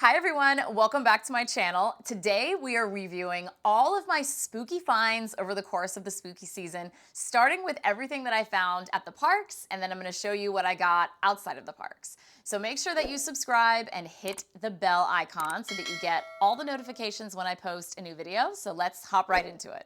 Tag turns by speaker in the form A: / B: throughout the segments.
A: Hi everyone, welcome back to my channel. Today we are reviewing all of my spooky finds over the course of the spooky season, starting with everything that I found at the parks, and then I'm gonna show you what I got outside of the parks. So make sure that you subscribe and hit the bell icon so that you get all the notifications when I post a new video. So let's hop right into it.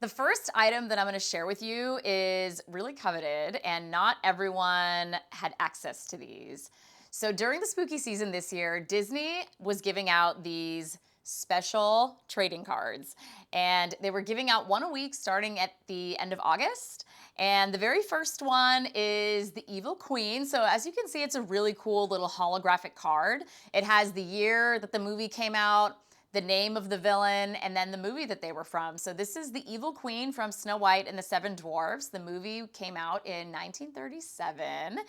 A: The first item that I'm gonna share with you is really coveted, and not everyone had access to these. So during the spooky season this year, Disney was giving out these special trading cards, and they were giving out one a week starting at the end of August. And the very first one is the Evil Queen. So as you can see, it's a really cool little holographic card. It has the year that the movie came out, the name of the villain, and then the movie that they were from. So this is the Evil Queen from Snow White and the Seven Dwarfs. The movie came out in 1937.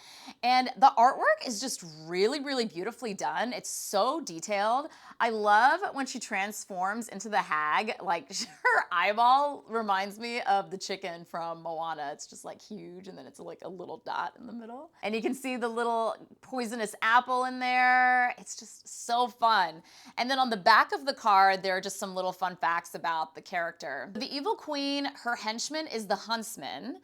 A: And the artwork is just really, really beautifully done. It's so detailed. I love when she transforms into the hag. Like her eyeball reminds me of the chicken from Moana. It's just like huge, and then it's like a little dot in the middle. And you can see the little poisonous apple in there. It's just so fun. And then on the back of the card, there are just some little fun facts about the character. The Evil Queen, her henchman is the Huntsman,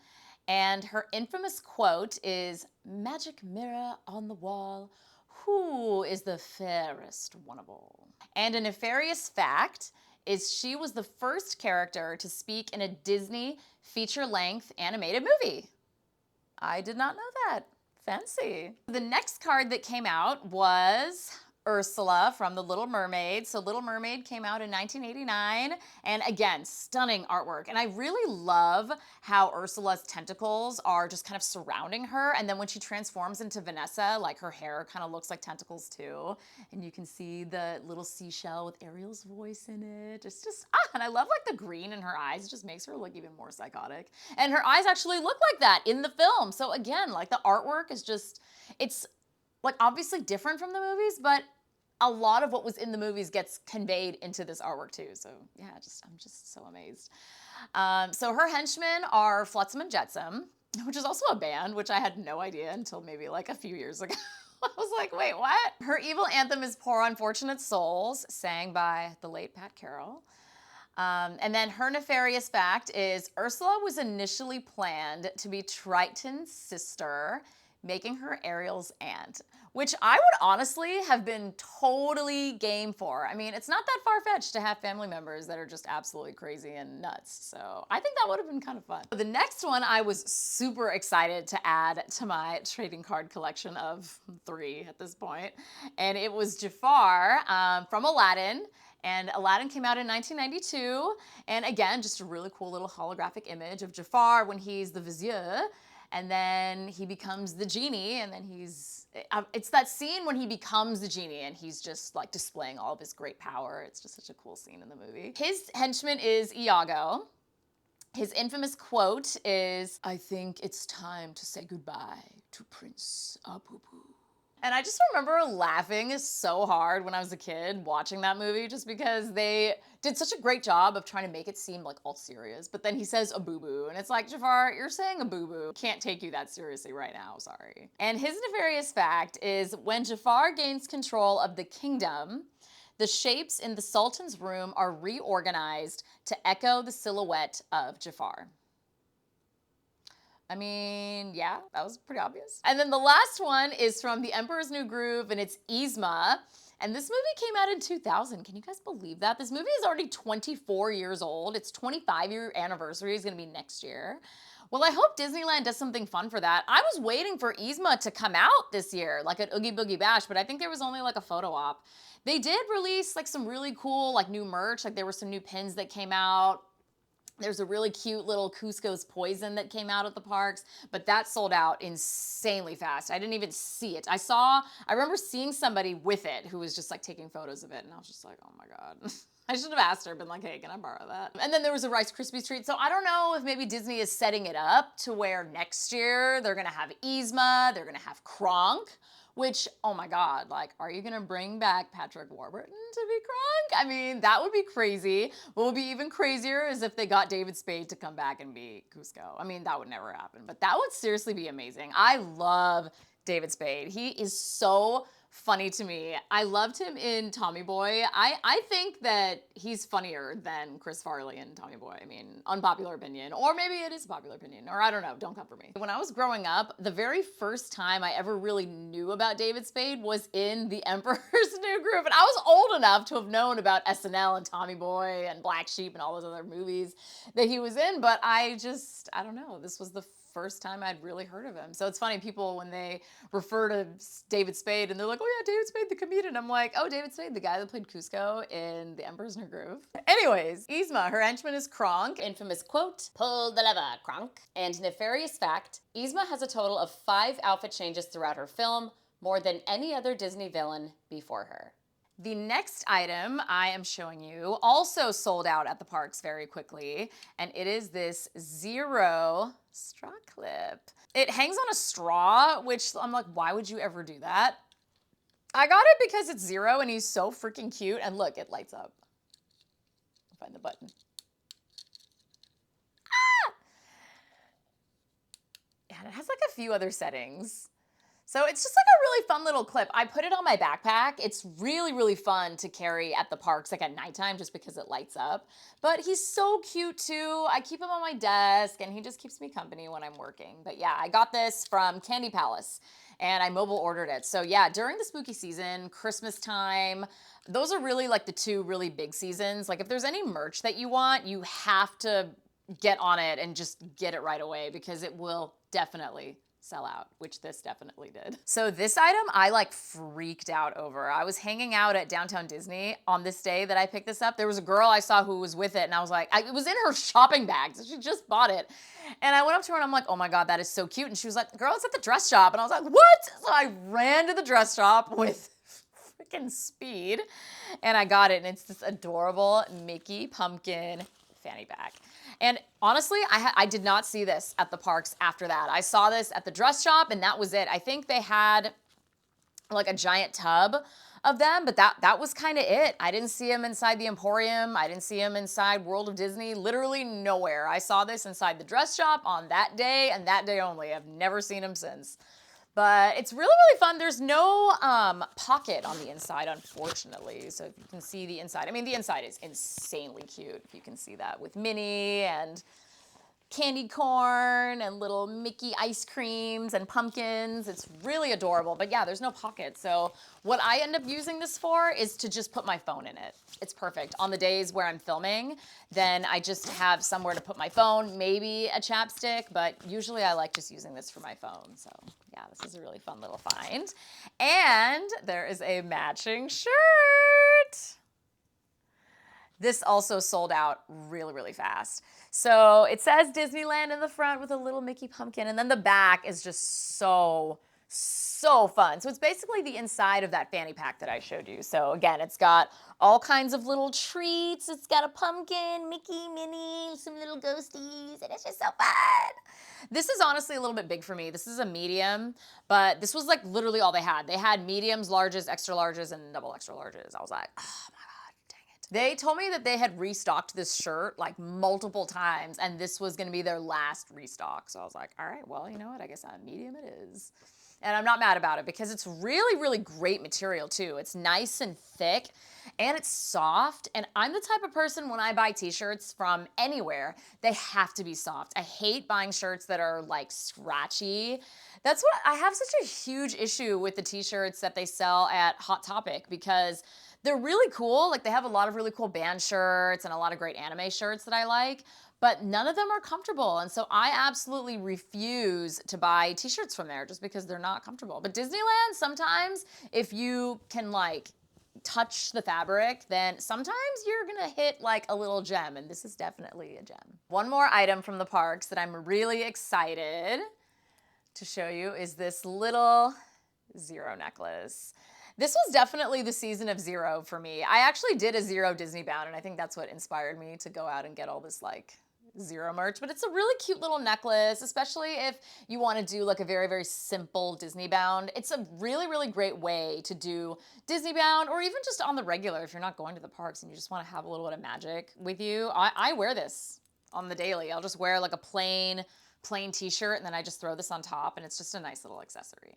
A: and her infamous quote is, "Magic mirror on the wall, who is the fairest one of all?" And a nefarious fact is she was the first character to speak in a Disney feature-length animated movie. I did not know that. Fancy. The next card that came out was Ursula from The Little Mermaid. So Little Mermaid came out in 1989, and again, stunning artwork. And I really love how Ursula's tentacles are just kind of surrounding her, and then when she transforms into Vanessa, like her hair kind of looks like tentacles too. And you can see the little seashell with Ariel's voice in it. It's just, and I love like the green in her eyes. It just makes her look even more psychotic. And her eyes actually look like that in the film. So again, like the artwork is just, it's like obviously different from the movies, but a lot of what was in the movies gets conveyed into this artwork too. So yeah, I'm just so amazed. So her henchmen are Flotsam and Jetsam, which is also a band, which I had no idea until maybe like a few years ago. I was like, wait, what? Her evil anthem is Poor Unfortunate Souls, sang by the late Pat Carroll. And then her nefarious fact is Ursula was initially planned to be Triton's sister, making her Ariel's aunt, which I would honestly have been totally game for. I mean, it's not that far-fetched to have family members that are just absolutely crazy and nuts. So I think that would have been kind of fun. The next one I was super excited to add to my trading card collection of 3 at this point. And it was Jafar from Aladdin. And Aladdin came out in 1992. And again, just a really cool little holographic image of Jafar when he's the vizier. And then he becomes the genie, and then it's that scene when he becomes the genie and he's just like displaying all of his great power. It's just such a cool scene in the movie. His henchman is Iago. His infamous quote is, "I think it's time to say goodbye to Prince Abubu." And I just remember laughing so hard when I was a kid watching that movie, just because they did such a great job of trying to make it seem like all serious. But then he says a boo-boo, and it's like, Jafar, you're saying a boo-boo. Can't take you that seriously right now, sorry. And his nefarious fact is when Jafar gains control of the kingdom, the shapes in the Sultan's room are reorganized to echo the silhouette of Jafar. I mean, yeah, that was pretty obvious. And then the last one is from The Emperor's New Groove, and it's Yzma. And this movie came out in 2000. Can you guys believe that? This movie is already 24 years old. Its 25-year anniversary is gonna be next year. Well, I hope Disneyland does something fun for that. I was waiting for Yzma to come out this year, like at Oogie Boogie Bash, but I think there was only like a photo op. They did release like some really cool like new merch. Like there were some new pins that came out. There's a really cute little Cusco's Poison that came out at the parks, but that sold out insanely fast. I didn't even see it. I remember seeing somebody with it who was just like taking photos of it, and I was just like, oh my God. I should have asked her, been like, hey, can I borrow that? And then there was a Rice Krispies treat. So I don't know if maybe Disney is setting it up to where next year they're gonna have Yzma, they're gonna have Kronk, which, oh my God, like, are you gonna bring back Patrick Warburton to be Kronk? I mean, that would be crazy. What would be even crazier is if they got David Spade to come back and be Cusco. I mean, that would never happen, but that would seriously be amazing. I love David Spade. He is so funny to me. I loved him in Tommy Boy. I think that he's funnier than Chris Farley in Tommy Boy. I mean, unpopular opinion, or maybe it is a popular opinion, or I don't know. Don't come for me. When I was growing up, the very first time I ever really knew about David Spade was in The Emperor's New Groove. And I was old enough to have known about SNL and Tommy Boy and Black Sheep and all those other movies that he was in, but I don't know. This was the first time I'd really heard of him. So it's funny, people, when they refer to David Spade and they're like, oh yeah, David Spade, the comedian. I'm like, oh, David Spade, the guy that played Cusco in The Emperor's New Groove. Anyways, Yzma, her henchman is Kronk. Infamous quote, pull the lever, Kronk. And nefarious fact, Yzma has a total of 5 outfit changes throughout her film, more than any other Disney villain before her. The next item I am showing you also sold out at the parks very quickly, and it is this Zero straw clip. It hangs on a straw, which I'm like, why would you ever do that? I got it because it's Zero and he's so freaking cute, and look, it lights up. I'll find the button. Ah! And it has like a few other settings. So it's just like a really fun little clip. I put it on my backpack. It's really, really fun to carry at the parks, like at nighttime, just because it lights up. But he's so cute too. I keep him on my desk and he just keeps me company when I'm working. But yeah, I got this from Candy Palace and I mobile ordered it. So yeah, during the spooky season, Christmas time, those are really like the 2 really big seasons. Like if there's any merch that you want, you have to get on it and just get it right away because it will definitely sell out, which this definitely did. So this item I like freaked out over. I was hanging out at Downtown Disney on this day that I picked this up. There was a girl I saw who was with it and I was like, it was in her shopping bag. So she just bought it. And I went up to her and I'm like, oh my God, that is so cute. And she was like, girl, it's at the dress shop. And I was like, what? So I ran to the dress shop with freaking speed and I got it. And it's this adorable Mickey pumpkin fanny pack. And honestly, I did not see this at the parks after that. I saw this at the dress shop and that was it. I think they had like a giant tub of them, but that was kind of it. I didn't see them inside the Emporium. I didn't see them inside World of Disney, literally nowhere. I saw this inside the dress shop on that day and that day only. I've never seen them since. But it's really, really fun. There's no pocket on the inside, unfortunately. So if you can see the inside, I mean, the inside is insanely cute. If you can see that with Minnie and candy corn and little Mickey ice creams and pumpkins. It's really adorable. But yeah, there's no pocket. So what I end up using this for is to just put my phone in it. It's perfect. On the days where I'm filming, then I just have somewhere to put my phone, maybe a chapstick, but usually I like just using this for my phone. So yeah, this is a really fun little find. And there is a matching shirt. This also sold out really, really fast. So it says Disneyland in the front with a little Mickey pumpkin, and then the back is just so fun. So it's basically the inside of that fanny pack that I showed you. So again, it's got all kinds of little treats. It's got a pumpkin, Mickey, Minnie, some little ghosties, and it's just so fun. This is honestly a little bit big for me. This is a medium, but this was like literally all they had. They had mediums, larges, extra larges, and double extra larges. I was like, oh my God, dang it. They told me that they had restocked this shirt like multiple times, and this was gonna be their last restock. So I was like, all right, well, you know what? I guess a medium it is. And I'm not mad about it because it's really, really great material too. It's nice and thick and it's soft. And I'm the type of person, when I buy t-shirts from anywhere, they have to be soft. I hate buying shirts that are like scratchy. That's what I have such a huge issue with the t-shirts that they sell at Hot Topic, because they're really cool. Like they have a lot of really cool band shirts and a lot of great anime shirts that I like, but none of them are comfortable. And so I absolutely refuse to buy t-shirts from there just because they're not comfortable. But Disneyland, sometimes if you can like touch the fabric, then sometimes you're gonna hit like a little gem, and this is definitely a gem. One more item from the parks that I'm really excited to show you is this little Zero necklace. This was definitely the season of Zero for me. I actually did a Zero Disney bound, and I think that's what inspired me to go out and get all this like Zero merch. But it's a really cute little necklace, especially if you want to do like a very, very simple Disney bound. It's a really, really great way to do Disney bound, or even just on the regular if you're not going to the parks and you just want to have a little bit of magic with you. I wear this on the daily. I'll just wear like a plain t-shirt and then I just throw this on top, and it's just a nice little accessory.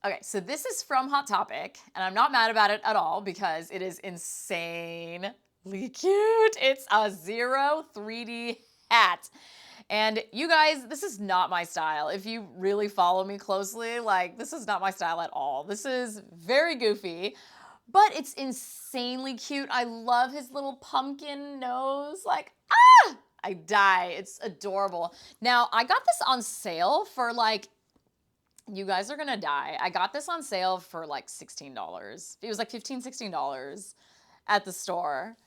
A: Okay, so this is from Hot Topic, and I'm not mad about it at all because it is insanely cute. It's a Zero 3D hat. And you guys, this is not my style. If you really follow me closely, like, this is not my style at all. This is very goofy, but it's insanely cute. I love his little pumpkin nose. Like, I die. It's adorable. Now, I got this on sale for like, you guys are gonna die. I got this on sale for like $16. It was like $15, $16 at the store.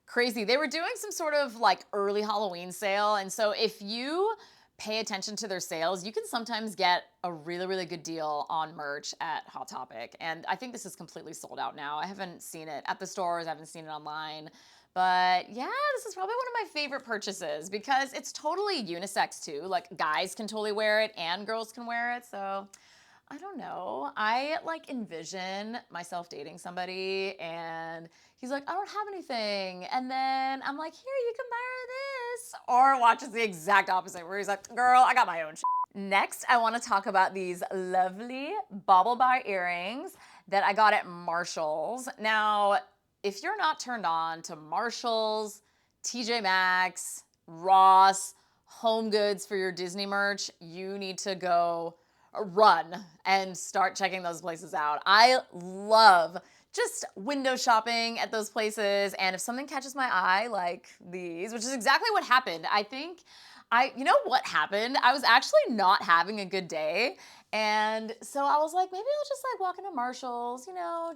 A: Crazy. They were doing some sort of like early Halloween sale. And so if you pay attention to their sales, you can sometimes get a really, really good deal on merch at Hot Topic. And I think this is completely sold out now. I haven't seen it at the stores, I haven't seen it online. But yeah, this is probably one of my favorite purchases because it's totally unisex too. Like guys can totally wear it and girls can wear it. So I don't know. I like envision myself dating somebody and he's like, I don't have anything. And then I'm like, here, you can borrow this. Or watches the exact opposite where he's like, girl, I got my own shit. Next, I want to talk about these lovely bauble bar earrings that I got at Marshall's. Now, if you're not turned on to Marshalls, TJ Maxx, Ross, Home Goods for your Disney merch, you need to go run and start checking those places out. I love just window shopping at those places. And if something catches my eye, like these, which is exactly what happened, I think you know what happened? I was actually not having a good day. And so I was like, maybe I'll just like walk into Marshall's,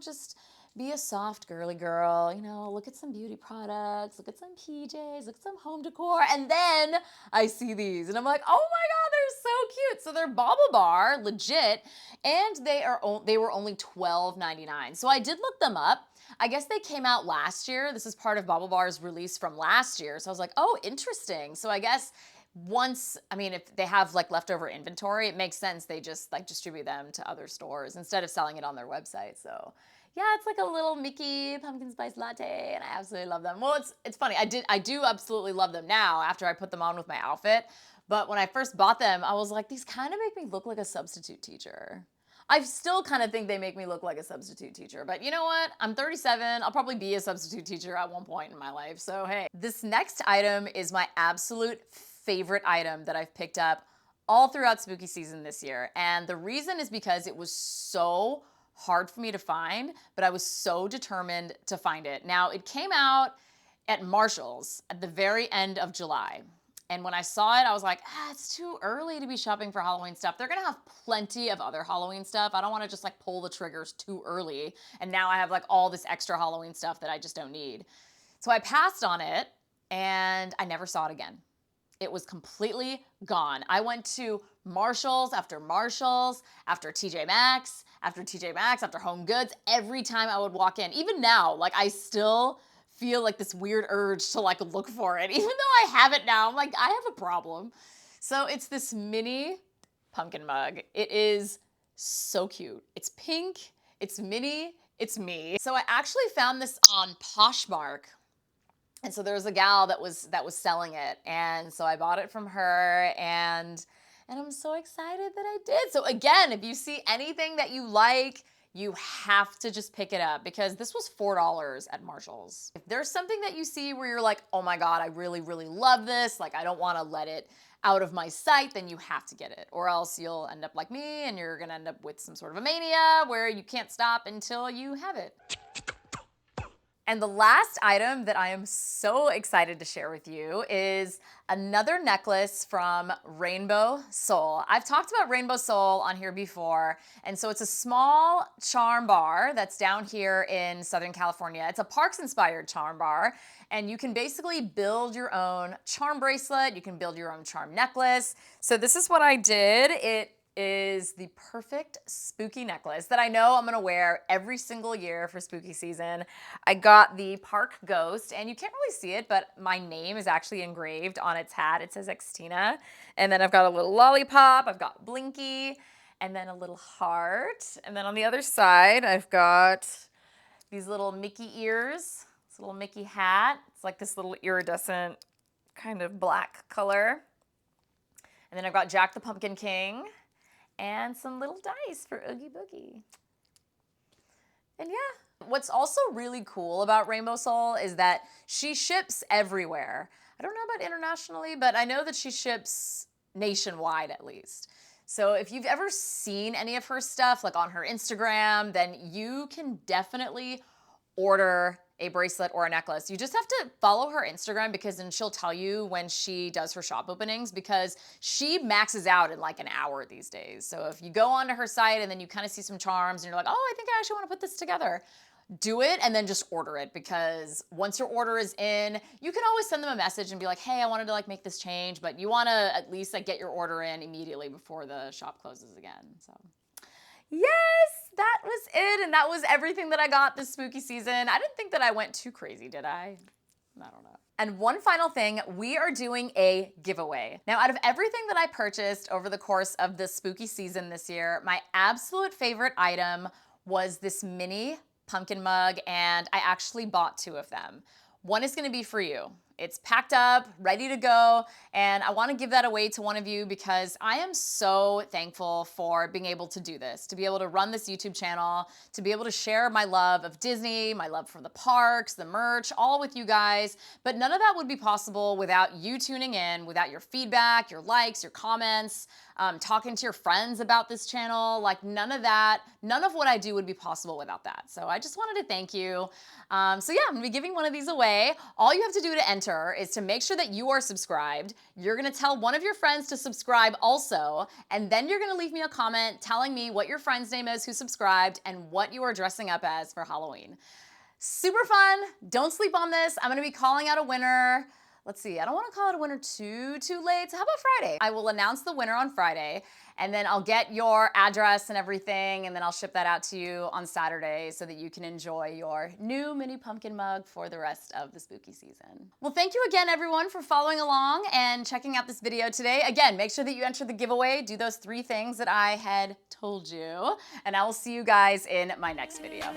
A: just be a soft girly girl, look at some beauty products, look at some PJs, look at some home decor. And then I see these and I'm like, oh my God, they're so cute. So they're Bauble Bar, legit, and they were only $12.99. So I did look them up. I guess they came out last year. This is part of Bauble Bar's release from last year. So I was like, oh, interesting. So I guess if they have like leftover inventory, it makes sense they just like distribute them to other stores instead of selling it on their website. So yeah, it's like a little Mickey pumpkin spice latte, and I absolutely love them. Well, it's funny. I do absolutely love them now after I put them on with my outfit. But when I first bought them, I was like, these kind of make me look like a substitute teacher. I still kind of think they make me look like a substitute teacher, but you know what? I'm 37. I'll probably be a substitute teacher at one point in my life. So hey, this next item is my absolute favorite item that I've picked up all throughout spooky season this year. And the reason is because it was so hard for me to find, but I was so determined to find it. Now, it came out at Marshall's at the very end of July. And when I saw it, I was like, it's too early to be shopping for Halloween stuff. They're gonna have plenty of other Halloween stuff. I don't wanna just like pull the triggers too early. And now I have like all this extra Halloween stuff that I just don't need. So I passed on it and I never saw it again. It was completely gone. I went to Marshalls, after TJ Maxx, after Home Goods. Every time I would walk in, even now, like I still feel like this weird urge to like look for it. Even though I have it now, I'm like, I have a problem. So it's this mini pumpkin mug. It is so cute. It's pink, it's mini, it's me. So I actually found this on Poshmark. And so there was a gal that was selling it. And so I bought it from her and I'm so excited that I did. So again, if you see anything that you like, you have to just pick it up because this was $4 at Marshall's. If there's something that you see where you're like, oh my God, I really, really love this, like I don't want to let it out of my sight, then you have to get it. Or else you'll end up like me and you're gonna end up with some sort of a mania where you can't stop until you have it. And the last item that I am so excited to share with you is another necklace from Rainbow Soul. I've talked about Rainbow Soul on here before, and so it's a small charm bar that's down here in Southern California. It's a Parks-inspired charm bar, and you can basically build your own charm bracelet, you can build your own charm necklace. So this is what I did. It is the perfect spooky necklace that I know I'm gonna wear every single year for spooky season. I got the Park Ghost, and you can't really see it, but my name is actually engraved on its hat. It says Xtina. And then I've got a little lollipop, I've got Blinky, and then a little heart. And then on the other side, I've got these little Mickey ears, this little Mickey hat. It's like this little iridescent kind of black color. And then I've got Jack the Pumpkin King. and some little dice for Oogie Boogie. And yeah, what's also really cool about Rainbow Soul is that she ships everywhere. I don't know about internationally, but I know that she ships nationwide at least. So if you've ever seen any of her stuff, like on her Instagram, then you can definitely order a bracelet or a necklace. You just have to follow her Instagram because then she'll tell you when she does her shop openings, because she maxes out in like an hour these days. So if you go onto her site and then you kind of see some charms and you're like, oh, I think I actually want to put this together, do it and then just order it, because once your order is in, you can always send them a message and be like, hey, I wanted to like make this change, but you want to at least like get your order in immediately before the shop closes again. So yes, that was it. And that was everything that I got this spooky season. I didn't think that I went too crazy, did I? I don't know. And one final thing, we are doing a giveaway. Now, out of everything that I purchased over the course of the spooky season this year, my absolute favorite item was this mini pumpkin mug, and I actually bought 2 of them. One is gonna be for you. It's packed up, ready to go, and I wanna give that away to one of you because I am so thankful for being able to do this, to be able to run this YouTube channel, to be able to share my love of Disney, my love for the parks, the merch, all with you guys. But none of that would be possible without you tuning in, without your feedback, your likes, your comments, talking to your friends about this channel. Like none of that, none of what I do would be possible without that. So I just wanted to thank you. So yeah, I'm gonna be giving one of these away. All you have to do to enter is to make sure that you are subscribed. You're gonna tell one of your friends to subscribe also, and then you're gonna leave me a comment telling me what your friend's name is who subscribed and what you are dressing up as for Halloween. Super fun. Don't sleep on this. I'm gonna be calling out a winner. Let's see, I don't wanna call it a winner too late. So how about Friday? I will announce the winner on Friday, and then I'll get your address and everything, and then I'll ship that out to you on Saturday so that you can enjoy your new mini pumpkin mug for the rest of the spooky season. Well, thank you again, everyone, for following along and checking out this video today. Again, make sure that you enter the giveaway, do those 3 things that I had told you, and I will see you guys in my next video.